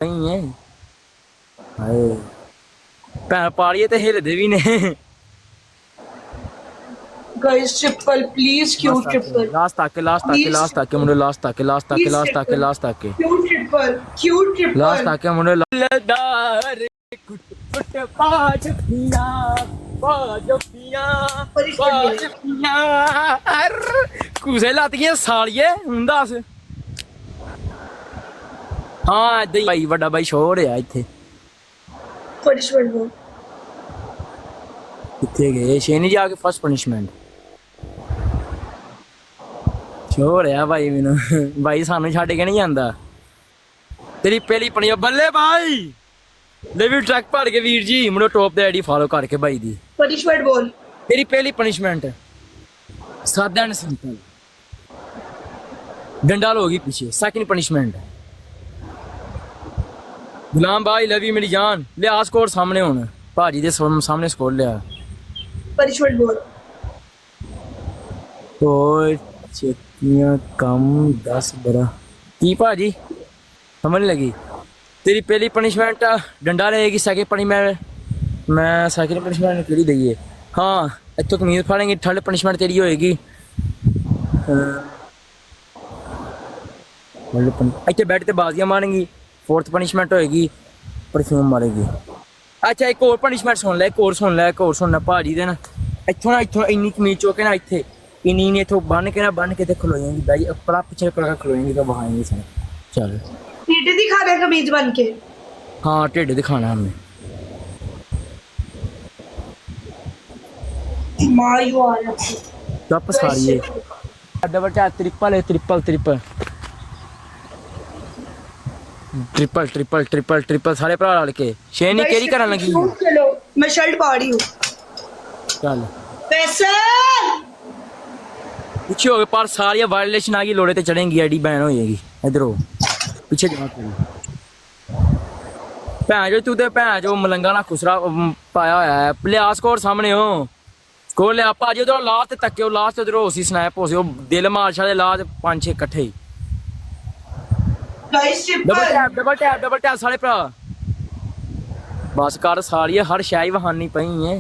नहीं है हाय भैन पालिए तो हिलदे भी ने गाइस ट्रिपल प्लीज क्यों ट्रिपल लास्ट ताके मुंडे लास्ट ताके क्यों ट्रिपल मुंडे लदार कुट पाज कुसे लातियां सालिए हुन दस हाँ इदां ही भाई वड्डा भाई शो हो रहा इत्थे पनिशमेंट वो कितने गए शेनी जाके फर्स्ट पनिशमेंट शो हो रहा भाई मैनू भाई सानू छड्ड के नहीं जांदा तेरी पहली पनी बल्ले भाई ले भी ट्रैक भर के वीर जी मुड़ो टॉप दी आईडी फॉलो करके भाई दी पनिशमेंट बोल तेरी पहली पनिशमेंट सादा एंड सिंपल डंडा लोगी पीछे सेकंड पनिशमेंट गुलाम भाई लव यू मेरी जान लिया स्कोर सामने हुन भाजी दे सामने स्कोर लिया पनिशमेंट बोल और चेतियां कम 10 12 की भाजी समझ नहीं लगी तेरी पहली पनिशमेंट डंडा रहेगी सेकंड पनिशमेंट मैं सेकंड पनिशमेंट केड़ी दईए हाँ इत्थों कमीज फाड़ेंगे थर्ड पनिशमेंट तेरी होएगी इत्थे बैठ ते बाजियां मारेंगी फोर्थ पनिशमेंट होएगी परफ्यूम मारेगी अच्छा एक और पनिशमेंट सुन ले भाजी दे ना इत्थों इन्नी कमीज चोके ना इत्थे इन्नी इत्थों बन के ते खलो जाएंगी भाई अपना पीछे करके खलो जाएंगी तो बहाएंगे सर चल ढिड दिखाना कमीज बन के हाँ ढिड दिखाना हमने मायू आ रहा चुप सारी डबल टैप ट्रिपल सारे भरा लड़के शेनी केड़ी करन लगी चलो मैं शर्ट पा रही हूँ चल फैसल पीछे हो गए पर सारी वायलेशन आ गई लोड़े ते चढ़ेंगी आईडी बैन हो जाएगी इधर हो पीछे जा भैन जो तू ते भैन जो मलंगा ना खुसरा पाया होया है लिया स्कोर सामने हो स्कोर लिया भाजी उधर लास्ट तक लास्ट उधर होसी स्नैप होसी दिल मार छाड़े लास्ट 5-6 कट्ठे ही डबल टैप सारे भरा बस कर सारी हर शै ही वहानी पई है